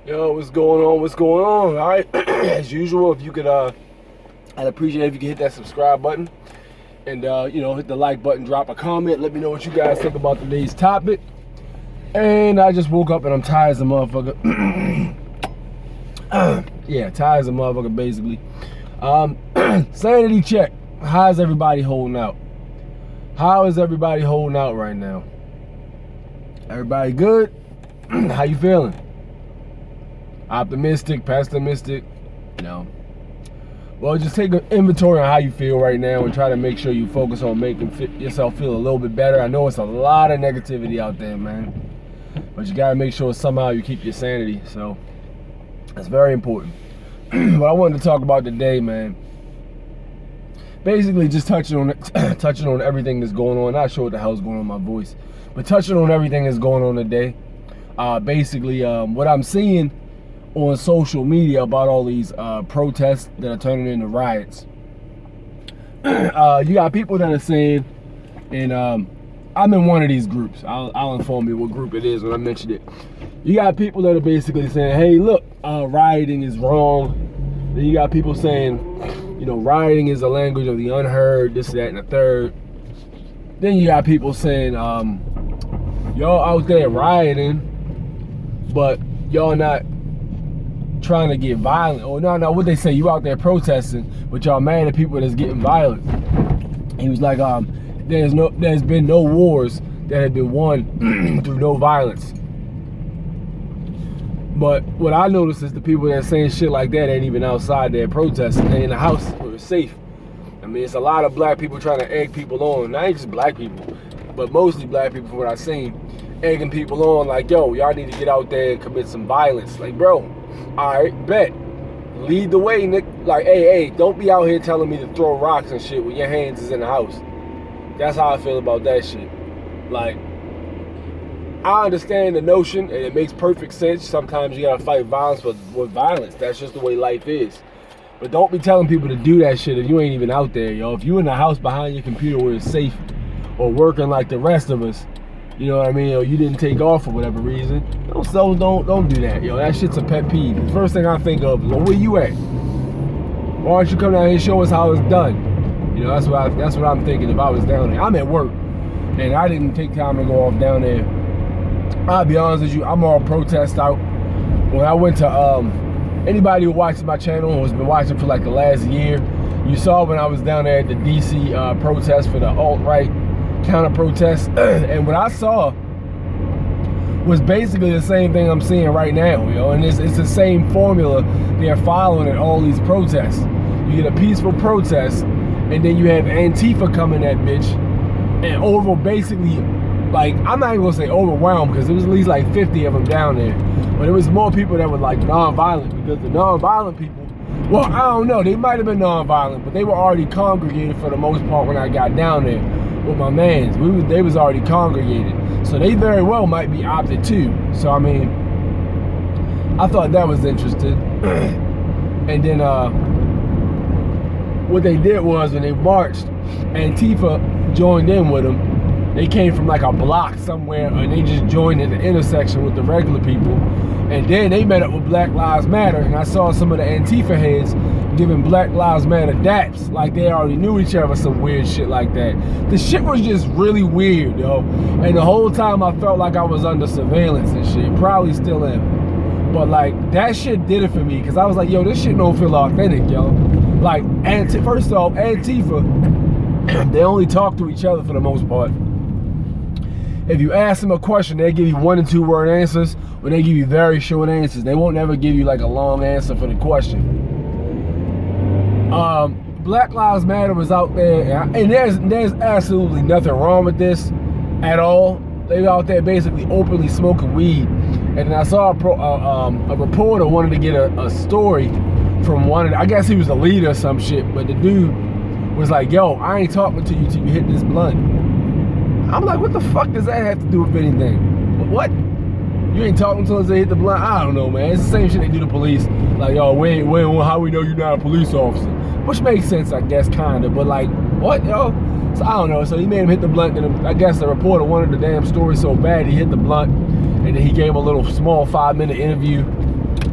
Yo, what's going on? What's going on? All right, as usual, if you could, I'd appreciate it if you could hit that subscribe button and hit the like button, drop a comment, let me know what you guys think about today's topic. And I just woke up and I'm tired as a motherfucker. Yeah, tired as a motherfucker, basically. Sanity check. How's everybody holding out? How is everybody holding out right now? Everybody good? How you feeling? Optimistic, pessimistic? No. Well, just take an inventory on how you feel right now and try to make sure you focus on making yourself feel a little bit better. I know it's a lot of negativity out there, man. But you gotta make sure somehow you keep your sanity. So, that's very important. What I wanted to talk about today, man, basically just touching on everything that's going on. Not sure what the hell's going on in my voice, but touching on everything that's going on today. Basically, what I'm seeing on social media about all these protests that are turning into riots. You got people that are saying, and I'm in one of these groups. I'll inform you what group it is when I mention it. You got people that are basically saying, hey, look, rioting is wrong. Then you got people saying, rioting is the language of the unheard, this, that, and the third. Then you got people saying, y'all out there rioting, but y'all not trying to get violent. Or no, what they say, you out there protesting, but y'all mad at people that's getting violent. He was like, there's been no wars that have been won through no violence. But what I noticed is the people that are saying shit like that ain't even outside there protesting. They in the house where it's safe. I mean, it's a lot of black people trying to egg people on. Not just black people, but mostly black people from what I've seen, egging people on like, yo, y'all need to get out there and commit some violence. Like, bro, alright, bet. Lead the way, Nick. Like, hey, don't be out here telling me to throw rocks and shit when your hands is in the house. That's how I feel about that shit. Like, I understand the notion, and it makes perfect sense. Sometimes you gotta fight violence with violence. That's just the way life is. But don't be telling people to do that shit if you ain't even out there, yo. If you in the house behind your computer where it's safe, or working like the rest of us, you know what I mean? Or you didn't take off for whatever reason. Don't do that, yo. That shit's a pet peeve. The first thing I think of is, well, where you at? Why don't you come down here and show us how it's done? That's what I'm thinking if I was down there. I'm at work, and I didn't take time to go off down there. I'll be honest with you, I'm all protest out. When I went to, anybody who watches my channel or has been watching for like the last year, you saw when I was down there at the DC protest for the alt-right counter-protest, and what I saw was basically the same thing I'm seeing right now, and it's the same formula they're following at all these protests. You get a peaceful protest, and then you have Antifa coming that bitch, and basically, like, I'm not even gonna say overwhelmed, because there was at least like 50 of them down there, but it was more people that were like non-violent, because the non-violent people, well, I don't know, they might have been non-violent, but they were already congregated for the most part when I got down there with my mans. They was already congregated, so they very well might be opted too. So I mean, I thought that was interesting. And then what they did was, when they marched, Antifa joined in with them. They came from like a block somewhere, and they just joined at the intersection with the regular people. And then they met up with Black Lives Matter, and I saw some of the Antifa heads giving Black Lives Matter daps, like they already knew each other, some weird shit like that. The shit was just really weird, yo. And the whole time I felt like I was under surveillance and shit. Probably still am. But like, that shit did it for me, because I was like, yo, this shit don't feel authentic, yo. Like, first off, Antifa, they only talk to each other for the most part. If you ask them a question, they give you 1 and 2 word answers, or they give you very short answers. They won't ever give you like a long answer for the question. Black Lives Matter was out there, and there's absolutely nothing wrong with this at all. They were out there basically openly smoking weed, and then I saw a reporter wanted to get a story from one of the, I guess he was the leader or some shit, but the dude was like, yo, I ain't talking to you till you hit this blunt. I'm like, what the fuck does that have to do with anything? What? You ain't talking to us to hit the blunt? I don't know, man. It's the same shit they do to police. Like, yo, how we know you're not a police officer? Which makes sense, I guess, kinda. But like, what, yo? So I don't know. So he made him hit the blunt, and I guess the reporter wanted the damn story so bad he hit the blunt, and then he gave him a little small 5-minute interview.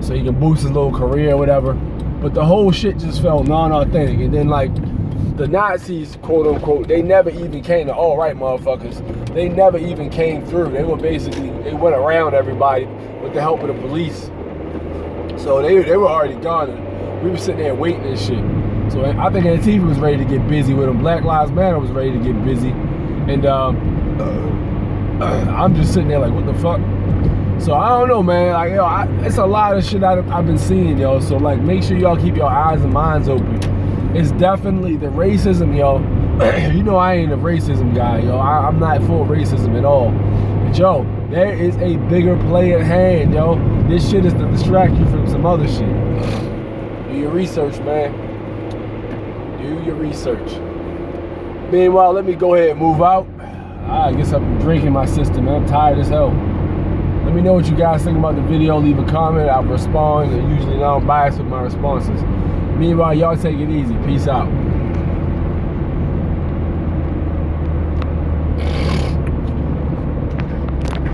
so he can boost his little career or whatever. But the whole shit just felt non-authentic. And then like the Nazis, quote unquote, they never even came to all right motherfuckers. They never even came through. They were basically, they went around everybody with the help of the police. So they were already gone. And we were sitting there waiting and shit. So I think Antifa was ready to get busy with them. Black Lives Matter was ready to get busy. And I'm just sitting there like, what the fuck? So I don't know, man. Like, yo, it's a lot of shit I've been seeing, yo. So like, make sure y'all keep your eyes and minds open. It's definitely the racism, yo. You know I ain't a racism guy, yo. I'm not for racism at all. But yo, there is a bigger play at hand, yo. This shit is to distract you from some other shit. Do your research, man. Do your research. Meanwhile, let me go ahead and move out. I guess I'm drinking my system, man. I'm tired as hell. Let me know what you guys think about the video. Leave a comment. I'll respond. And usually now I'm biased with my responses. Meanwhile, y'all take it easy. Peace out.